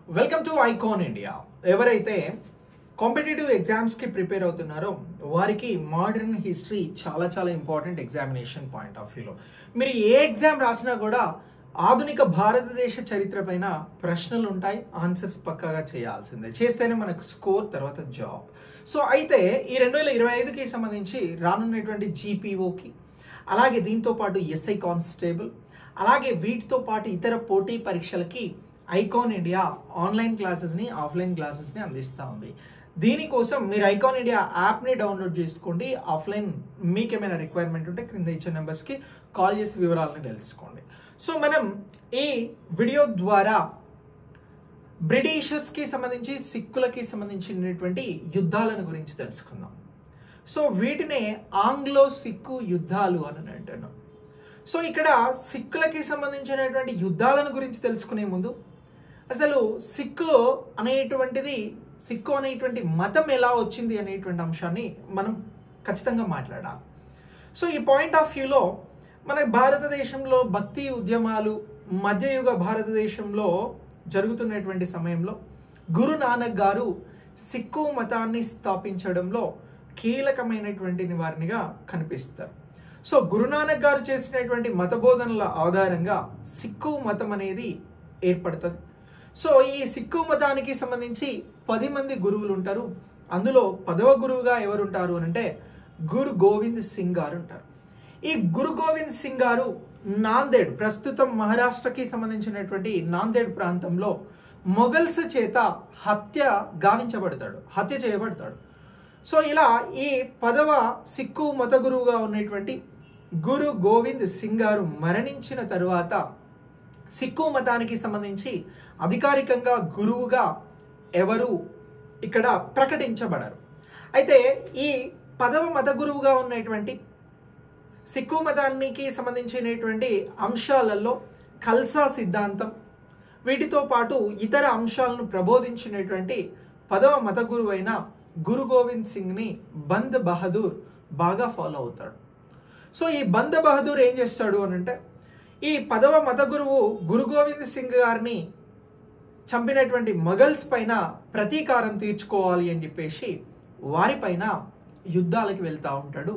Welcome to icon India. ఎవరైతే competitive exams కి prepare అవుతున్నారో వారికి మోడర్న్ హిస్టరీ చాలా చాలా ఇంపార్టెంట్ ఎగ్జామినేషన్ పాయింట్ ఆఫ్ వ్యూలో. మీరు ఏ ఎగ్జామ్ రాసినా కూడా ఆధునిక భారతదేశ చరిత్ర పైన ప్రశ్నలు ఉంటాయి, ఆన్సర్స్ పక్కాగా చేయాల్సిందే, చేస్తేనే మనకు స్కోర్, తర్వాత జాబ్. సో అయితే ఈ 2025కి సంబంధించి రానున్నటువంటి జీపీఓకి, అలాగే దీంతో పాటు ఎస్ఐ కానిస్టేబుల్, అలాగే వీటితో పాటు ఇతర పోటీ పరీక్షలకి ఐకాన్ ఇండియా ఆన్లైన్ క్లాసెస్ని, ఆఫ్లైన్ క్లాసెస్ని అందిస్తూ ఉంది. దీనికోసం మీరు ఐకాన్ ఇండియా యాప్ని డౌన్లోడ్ చేసుకోండి. ఆఫ్లైన్ మీకు ఏమైనా రిక్వైర్మెంట్ ఉంటే క్రింద ఇచ్చే నెంబర్స్కి కాల్ చేసి వివరాలను తెలుసుకోండి. సో మనం ఈ వీడియో ద్వారా బ్రిటిషర్స్కి సంబంధించి, సిక్కులకి సంబంధించినటువంటి యుద్ధాలను గురించి తెలుసుకుందాం. సో వీటినే ఆంగ్లో సిక్కు యుద్ధాలు అని అంటున్నాం. సో ఇక్కడ సిక్కులకి సంబంధించినటువంటి యుద్ధాలను గురించి తెలుసుకునే ముందు అసలు సిక్కు అనేటువంటి మతం ఎలా వచ్చింది అనేటువంటి అంశాన్ని మనం ఖచ్చితంగా మాట్లాడాలి. సో ఈ పాయింట్ ఆఫ్ వ్యూలో మన భారతదేశంలో భక్తి ఉద్యమాలు మధ్యయుగ భారతదేశంలో జరుగుతున్నటువంటి సమయంలో గురు నానక్ గారు సిక్కు మతాన్ని స్థాపించడంలో కీలకమైనటువంటి వారినిగా కనిపిస్తారు. సో గురునానక్ గారు చేసినటువంటి మత బోధనల ఆధారంగా సిక్కు మతం అనేది ఏర్పడుతుంది. సో ఈ సిక్కు మతానికి సంబంధించి 10 మంది గురువులు ఉంటారు. అందులో 10వ గురువుగా ఎవరు ఉంటారు అంటే గురు గోవింద్ సింగ్ గారు ఉంటారు. ఈ గురు గోవింద్ సింగ్ గారు నాందేడ్, ప్రస్తుతం మహారాష్ట్రకి సంబంధించినటువంటి నాందేడ్ ప్రాంతంలో మొఘల్స్ చేత హత్య చేయబడతాడు. సో ఇలా ఈ 10వ సిక్కు మత గురువుగా ఉన్నటువంటి గురు గోవింద్ సింగ్ గారు మరణించిన తరువాత సిక్కు మతానికి సంబంధించి అధికారికంగా గురువుగా ఎవరు ఇక్కడ ప్రకటించబడరు. అయితే ఈ 10వ మత గురువుగా ఉన్నటువంటి సిక్కు మతానికి సంబంధించినటువంటి అంశాలలో ఖల్సా సిద్ధాంతం, వీటితో పాటు ఇతర అంశాలను ప్రబోధించినటువంటి 10వ మత గురువు అయిన గురు గోవింద్ సింగ్ని బంద్ బహదూర్ బాగా ఫాలో అవుతాడు. సో ఈ బంద్ బహదూర్ ఏం చేస్తాడు అని అంటే ఈ 10వ మత గురువు గురు గోవింద్ సింగ్ గారిని చంపినటువంటి మొఘల్స్ పైన ప్రతీకారం తీర్చుకోవాలి అని చెప్పేసి వారిపైన యుద్ధాలకి వెళ్తూ ఉంటాడు.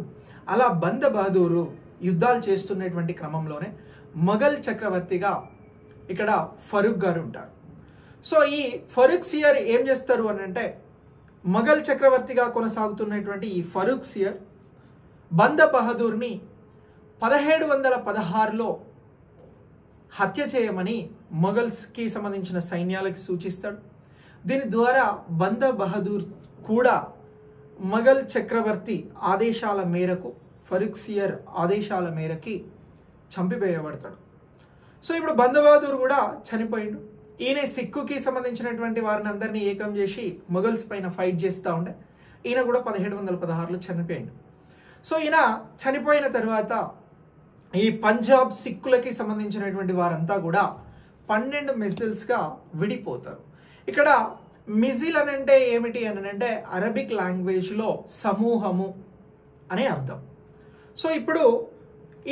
అలా బంద్ బహదూరు యుద్ధాలు చేస్తున్నటువంటి క్రమంలోనే మొఘల్ చక్రవర్తిగా ఇక్కడ ఫరూక్ గారు ఉంటారు. సో ఈ ఫరూక్ సియర్ ఏం చేస్తారు అని అంటే మొఘల్ చక్రవర్తిగా కొనసాగుతున్నటువంటి ఈ ఫరూక్ సియర్ బంద్ బహదూర్ని 1716లో హత్య చేయమని మొఘల్స్కి సంబంధించిన సైన్యాలకు సూచిస్తాడు. దీని ద్వారా బంద్ బహదూర్ కూడా మొఘల్ చక్రవర్తి ఆదేశాల మేరకు, ఫరూక్ సియర్ ఆదేశాల మేరకి చంపివేయబడతాడు. సో ఇప్పుడు బంద్ బహదూర్ కూడా చనిపోయిండు. ఈయన సిక్కుకి సంబంధించినటువంటి వారిని అందరినీ ఏకం చేసి మొఘల్స్ పైన ఫైట్ చేస్తూ ఉండే ఈయన కూడా 1716లో చనిపోయిండు. సో ఈయన చనిపోయిన తర్వాత ఈ పంజాబ్ సిక్కులకి సంబంధించినటువంటి వారంతా కూడా 12 మిజిల్స్గా విడిపోతారు. ఇక్కడ మిజిల్ అని అంటే ఏమిటి అని అంటే అరబిక్ లాంగ్వేజ్లో సమూహము అనే అర్థం. సో ఇప్పుడు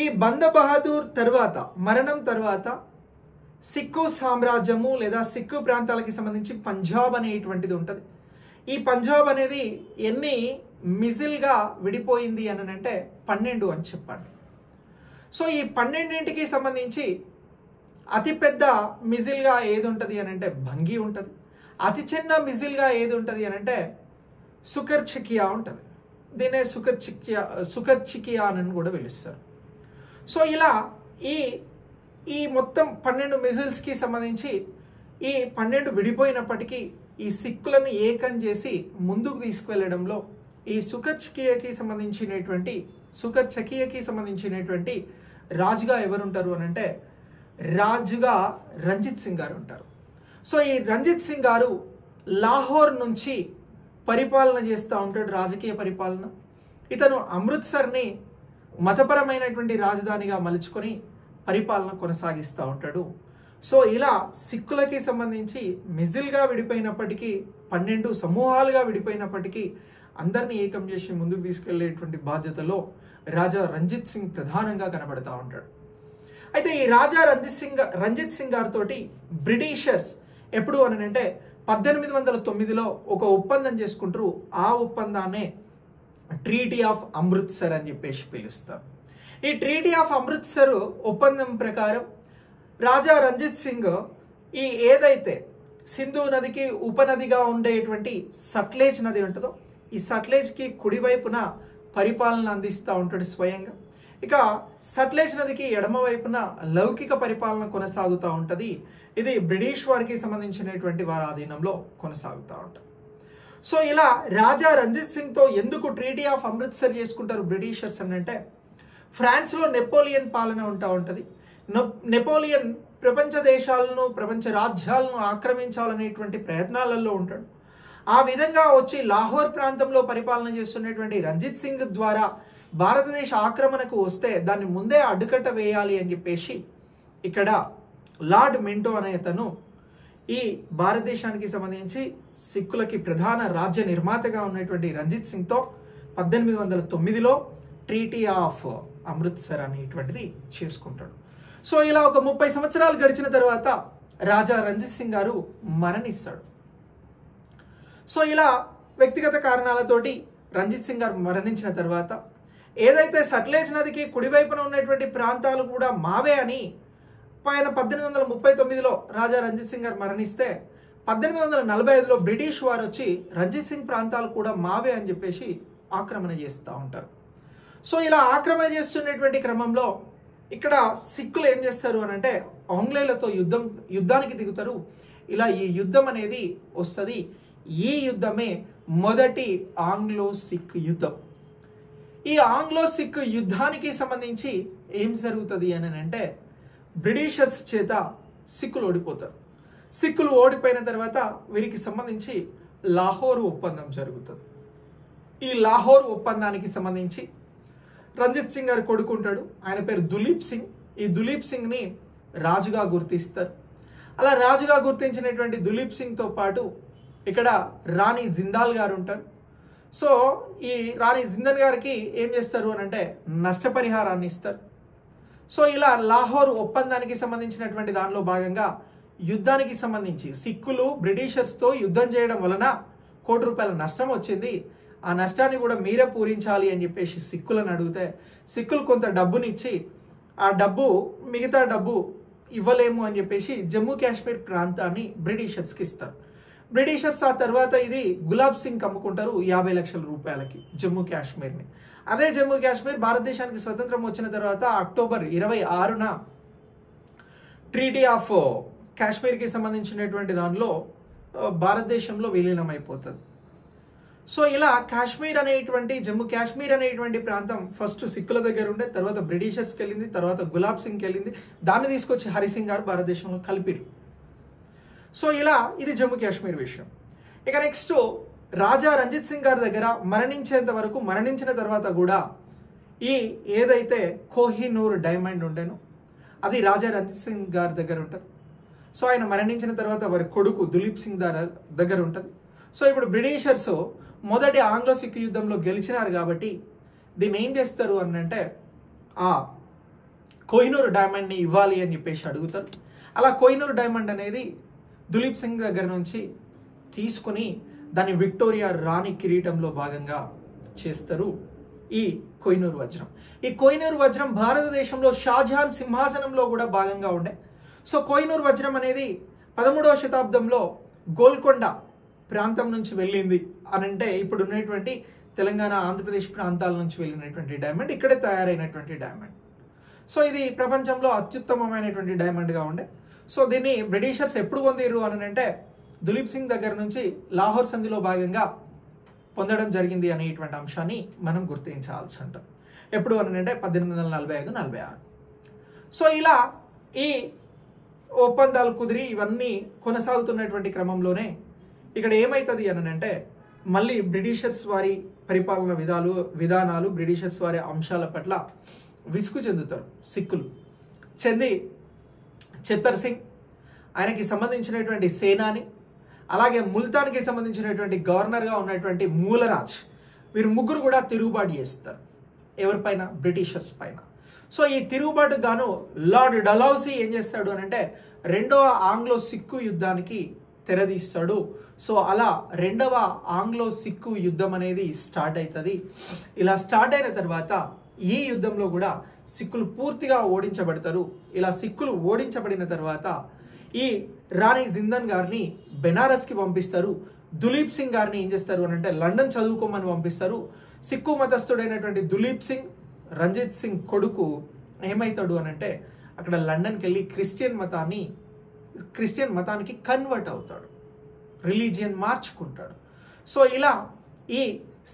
ఈ బంద్ బహదూర్ మరణం తర్వాత సిక్కు సామ్రాజ్యము లేదా సిక్కు ప్రాంతాలకి సంబంధించి పంజాబ్ అనేటువంటిది ఉంటుంది. ఈ పంజాబ్ అనేది ఎన్ని మిజిల్గా విడిపోయింది అని అంటే 12 అని చెప్పండి. సో ఈ 12కి సంబంధించి అతిపెద్ద మిజిల్గా ఏది ఉంటుంది అని అంటే భంగి ఉంటుంది. అతి చిన్న మిజిల్గా ఏది ఉంటుంది అని అంటే సుకర్చికియా ఉంటుంది. దీన్నే సుకర్చికియా అని కూడా పిలుస్తారు. సో ఇలా ఈ మొత్తం 12 మిజిల్స్కి సంబంధించి ఈ 12 విడిపోయినప్పటికీ ఈ సిక్కులను ఏకం చేసి ముందుకు తీసుకువెళ్ళడంలో ఈ సుకర్చికియాకి సంబంధించినటువంటి రాజుగా ఎవరుంటారు అని అంటే రాజుగా రంజిత్ సింగ్ గారు ఉంటారు. సో ఈ రంజిత్ సింగ్ గారు లాహోర్ నుంచి పరిపాలన చేస్తూ ఉంటాడు, రాజకీయ పరిపాలన. ఇతను అమృత్సర్ని మతపరమైనటువంటి రాజధానిగా మలుచుకొని పరిపాలన కొనసాగిస్తూ ఉంటాడు. సో ఇలా సిక్కులకి సంబంధించి మిజిల్గా విడిపోయినప్పటికీ, 12 సమూహాలుగా విడిపోయినప్పటికీ అందరినీ ఏకం చేసి ముందుకు తీసుకెళ్లేటువంటి బాధ్యతలో రాజా రంజిత్ సింగ్ ప్రధానంగా కనబడతా ఉంటాడు. అయితే ఈ రాజా రంజిత్ సింగ్ గారితో బ్రిటిషర్స్ ఎప్పుడు అని అంటే 1809లో ఒక ఒప్పందం చేసుకుంటారు. ఆ ఒప్పందాన్నే ట్రీటీ ఆఫ్ అమృత్సర్ అని చెప్పేసి పిలుస్తారు. ఈ ట్రీటీ ఆఫ్ అమృత్సర్ ఒప్పందం ప్రకారం రాజా రంజిత్ సింగ్ ఈ ఏదైతే సింధు నదికి ఉపనదిగా ఉండేటువంటి సట్లేజ్ నది ఉంటుందో ఈ సట్లేజ్కి కుడివైపున పరిపాలన అందిస్తూ ఉంటాడు స్వయంగా. ఇక సట్లేజ్ నదికి ఎడమ వైపున లౌకిక పరిపాలన కొనసాగుతూ ఉంటుంది. ఇది బ్రిటిష్ వారికి సంబంధించినటువంటి వారి ఆధీనంలో కొనసాగుతూ ఉంటుంది. సో ఇలా రాజా రంజిత్ సింగ్తో ఎందుకు ట్రీటీ ఆఫ్ అమృత్సర్ చేసుకుంటారు బ్రిటిషర్స్ అని అంటే, ఫ్రాన్స్లో నెపోలియన్ పాలన ఉంటుంది. నెపోలియన్ ప్రపంచ దేశాలను ప్రపంచ రాజ్యాలను ఆక్రమించాలనేటువంటి ప్రయత్నాలలో ఉంటాడు. ఆ విధంగా వచ్చి లాహోర్ ప్రాంతంలో పరిపాలన చేస్తున్నటువంటి రంజిత్ సింగ్ ద్వారా భారతదేశ ఆక్రమణకు వస్తే దాన్ని ముందే అడ్డుకట్ట వేయాలి అని చెప్పేసి ఇక్కడ లార్డ్ మింటో అనే అతను ఈ భారతదేశానికి సంబంధించి సిక్కులకి ప్రధాన రాజ్య నిర్మాతగా ఉన్నటువంటి రంజిత్ సింగ్తో 1809లో ట్రీటీ ఆఫ్ అమృత్సర్ అనేటువంటిది చేసుకుంటాడు. సో ఇలా ఒక 30 సంవత్సరాలు గడిచిన తర్వాత రాజా రంజిత్ సింగ్ గారు మరణిస్తాడు. సో ఇలా వ్యక్తిగత కారణాలతోటి రంజిత్ సింగ్ గారు మరణించిన తర్వాత ఏదైతే సట్లేజ్ నదికి కుడివైపున ఉన్నటువంటి ప్రాంతాలు కూడా మావే అని ఆయన 1839లో రాజా రంజిత్ సింగ్ గారు మరణిస్తే 1845లో బ్రిటిష్ వారు వచ్చి రంజిత్ సింగ్ ప్రాంతాలు కూడా మావే అని చెప్పేసి ఆక్రమణ చేస్తూ ఉంటారు. సో ఇలా ఆక్రమణ చేస్తున్నటువంటి క్రమంలో ఇక్కడ సిక్కులు ఏం చేస్తారు అని అంటే ఆంగ్లేయులతో యుద్ధానికి దిగుతారు. ఇలా ఈ యుద్ధం అనేది వస్తుంది. ఈ యుద్ధమే మొదటి ఆంగ్లో సిక్ యుద్ధం. ఈ ఆంగ్లో సిక్ యుద్ధానికి సంబంధించి ఏం జరుగుతుంది అని అంటే బ్రిటిషర్స్ చేత సిక్కులు ఓడిపోతారు. సిక్కులు ఓడిపోయిన తర్వాత వీరికి సంబంధించి లాహోర్ ఒప్పందం జరుగుతుంది. ఈ లాహోర్ ఒప్పందానికి సంబంధించి రంజిత్ సింగ్ గారు కొడుకుంటాడు. ఆయన పేరు దులీప్ సింగ్. ఈ దులీప్ సింగ్ని రాజుగా గుర్తిస్తారు. అలా రాజుగా గుర్తించినటువంటి దులీప్ సింగ్తో పాటు ఇక్కడ రాణి జిందాల్ గారు ఉంటారు. సో ఈ రాణి జిందల్ గారికి ఏం చేస్తారు అని అంటే నష్టపరిహారాన్ని ఇస్తారు. సో ఇలా లాహోర్ ఒప్పందానికి సంబంధించినటువంటి దానిలో భాగంగా యుద్ధానికి సంబంధించి సిక్కులు బ్రిటిషర్స్తో యుద్ధం చేయడం వలన ₹1 కోటి నష్టం వచ్చింది. ఆ నష్టాన్ని కూడా మీరే పూరించాలి అని చెప్పేసి సిక్కులను అడిగితే సిక్కులు కొంత డబ్బునిచ్చి ఆ డబ్బు మిగతా డబ్బు ఇవ్వలేము అని చెప్పేసి జమ్మూ కాశ్మీర్ ప్రాంతాన్ని బ్రిటిషర్స్కి ఇస్తారు. బ్రిటిషర్స్ ఆ తర్వాత ఇది గులాబ్ సింగ్ అమ్ముకుంటారు ₹50 లక్షలకి జమ్మూ కాశ్మీర్ని. అదే జమ్మూ కాశ్మీర్ భారతదేశానికి స్వతంత్రం వచ్చిన తర్వాత అక్టోబర్ 26న ట్రీటీ ఆఫ్ కాశ్మీర్కి సంబంధించినటువంటి దానిలో భారతదేశంలో విలీనం అయిపోతుంది. సో ఇలా కాశ్మీర్ అనేటువంటి జమ్మూ కాశ్మీర్ అనేటువంటి ప్రాంతం ఫస్ట్ సిక్కుల దగ్గర ఉండే, తర్వాత బ్రిటిషర్స్కి వెళ్ళింది, తర్వాత గులాబ్ సింగ్కి వెళ్ళింది. దాన్ని తీసుకొచ్చి హరిసింగ్ గారు భారతదేశంలో కలిపిరు. సో ఇలా ఇది జమ్మూ కాశ్మీర్ విషయం. ఇక నెక్స్ట్ రాజా రంజిత్ సింగ్ గారి దగ్గర మరణించేంత వరకు, మరణించిన తర్వాత కూడా ఈ ఏదైతే కోహినూర్ డైమండ్ ఉండేనో అది రాజా రంజిత్ సింగ్ గారి దగ్గర ఉంటుంది. సో ఆయన మరణించిన తర్వాత వారి కొడుకు దులీప్ సింగ్ దగ్గర ఉంటుంది. సో ఇప్పుడు బ్రిటిషర్స్ మొదటి ఆంగ్లో సిక్ యుద్ధంలో గెలిచినారు కాబట్టి దీన్ని ఏం చేస్తారు అని అంటే ఆ కోహినూర్ డైమండ్ని ఇవ్వాలి అని చెప్పేసి అడుగుతారు. అలా కోహినూర్ డైమండ్ అనేది దులీప్ సింగ్ దగ్గర నుంచి తీసుకుని దాన్ని విక్టోరియా రాణి కిరీటంలో భాగంగా చేస్తారు ఈ కోహినూర్ వజ్రం. ఈ కోహినూర్ వజ్రం భారతదేశంలో షాజహాన్ సింహాసనంలో కూడా భాగంగా ఉండే. సో కోహినూర్ వజ్రం అనేది 13వ శతాబ్దంలో గోల్కొండ ప్రాంతం నుంచి వెళ్ళింది అని అంటే ఇప్పుడు ఉన్నటువంటి తెలంగాణ, ఆంధ్రప్రదేశ్ ప్రాంతాల నుంచి వెళ్ళినటువంటి డైమండ్, ఇక్కడే తయారైనటువంటి డైమండ్. సో ఇది ప్రపంచంలో అత్యుత్తమమైనటువంటి డైమండ్గా ఉండే. సో దీన్ని బ్రిటిషర్స్ ఎప్పుడు పొందిరు అని అంటే దులీప్ సింగ్ దగ్గర నుంచి లాహోర్ సంధిలో భాగంగా పొందడం జరిగింది అనేటువంటి అంశాన్ని మనం గుర్తించాల్సి ఉంటుంది. ఎప్పుడు అని అంటే 1845-46. సో ఇలా ఈ ఒప్పందాలు కుదిరి ఇవన్నీ కొనసాగుతున్నటువంటి క్రమంలోనే ఇక్కడ ఏమవుతుంది అని అంటే మళ్ళీ బ్రిటిషర్స్ వారి పరిపాలన విధానాలు, బ్రిటిషర్స్ వారి అంశాల పట్ల విసుగు చెందుతారు సిక్కులు. చెంది చిత్తర్ సింగ్, ఆయనకి సంబంధించినటువంటి సేనాని, అలాగే ముల్తాన్కి సంబంధించినటువంటి గవర్నర్గా ఉన్నటువంటి మూలరాజ్, వీరు ముగ్గురు కూడా తిరుగుబాటు చేస్తారు. ఎవరిపైన? బ్రిటిషర్స్ పైన. సో ఈ తిరుగుబాటుకు గాను లార్డ్ డలౌసీ ఏం చేస్తాడు అని అంటే రెండవ ఆంగ్లో సిక్కు యుద్ధానికి తెరదీస్తాడు. సో అలా రెండవ ఆంగ్లో సిక్కు యుద్ధం అనేది స్టార్ట్ అవుతుంది. ఇలా స్టార్ట్ అయిన తర్వాత ఈ యుద్ధంలో కూడా సిక్కులు పూర్తిగా ఓడించబడతారు. ఇలా సిక్కులు ఓడించబడిన తర్వాత ఈ రాణి జిందన్ గారిని బెనారస్కి పంపిస్తారు. దులీప్ సింగ్ గారిని ఏం చేస్తారు అని అంటే లండన్ చదువుకోమని పంపిస్తారు. సిక్కు మతస్థుడైనటువంటి దులీప్ సింగ్ రంజిత్ సింగ్ కొడుకు ఏమవుతాడు అని అంటే అక్కడ లండన్కి వెళ్ళి క్రిస్టియన్ మతానికి కన్వర్ట్ అవుతాడు, రిలీజియన్ మార్చుకుంటాడు. సో ఇలా ఈ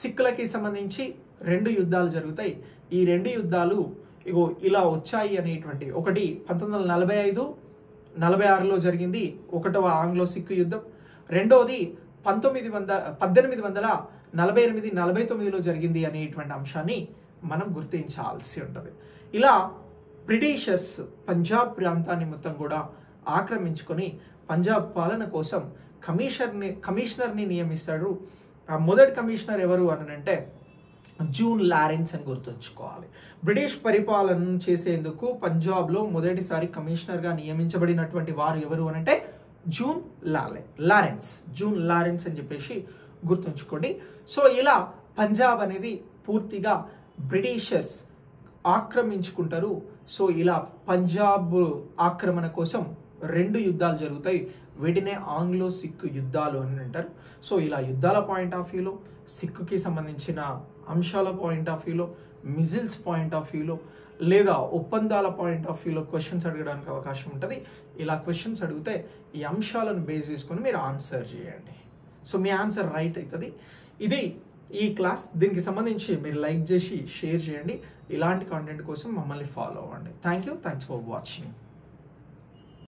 సిక్కులకి సంబంధించి 2 యుద్ధాలు జరుగుతాయి. ఈ 2 యుద్ధాలు ఇగో ఇలా వచ్చాయి అనేటువంటి ఒకటి 1945-46లో జరిగింది, 1వ ఆంగ్లో సిక్కు యుద్ధం. రెండోది 1848-49లో జరిగింది అనేటువంటి అంశాన్ని మనం గుర్తించాల్సి ఉంటుంది. ఇలా బ్రిటిషర్స్ పంజాబ్ ప్రాంతాన్ని మొత్తం కూడా ఆక్రమించుకొని పంజాబ్ పాలన కోసం కమిషనర్ని నియమిస్తాడు. ఆ మొదటి కమిషనర్ ఎవరు అని అంటే జూన్ లారెన్స్ అని గుర్తుంచుకోవాలి. బ్రిటిష్ పరిపాలన చేసేందుకు పంజాబ్లో మొదటిసారి కమిషనర్గా నియమించబడినటువంటి వారు ఎవరు అని అంటే జూన్ లారెన్స్ అని చెప్పేసి గుర్తుంచుకోండి. సో ఇలా పంజాబ్ అనేది పూర్తిగా బ్రిటిషర్స్ ఆక్రమించుకుంటారు. సో ఇలా పంజాబ్ ఆక్రమణ కోసం 2 యుద్ధాలు జరుగుతాయి. వీటినే ఆంగ్లో సిక్కు యుద్ధాలు అని అంటారు. సో ఇలా యుద్ధాల పాయింట్ ఆఫ్ వ్యూలో, సిక్కుకి సంబంధించిన అంశాల పాయింట్ ఆఫ్ వ్యూలో, మిజిల్స్ పాయింట్ ఆఫ్ వ్యూలో లేదా ఒప్పందాల పాయింట్ ఆఫ్ వ్యూలో క్వశ్చన్స్ అడగడానికి అవకాశం ఉంటుంది. ఇలా క్వశ్చన్స్ అడిగితే ఈ అంశాలను బేస్ చేసుకొని మీరు ఆన్సర్ చేయండి. సో మీ ఆన్సర్ రైట్ అవుతుంది. ఇది ఈ క్లాస్. దీనికి సంబంధించి మీరు లైక్ చేసి షేర్ చేయండి. ఇలాంటి కాంటెంట్ కోసం మమ్మల్ని ఫాలో అవ్వండి. Thanks for watching.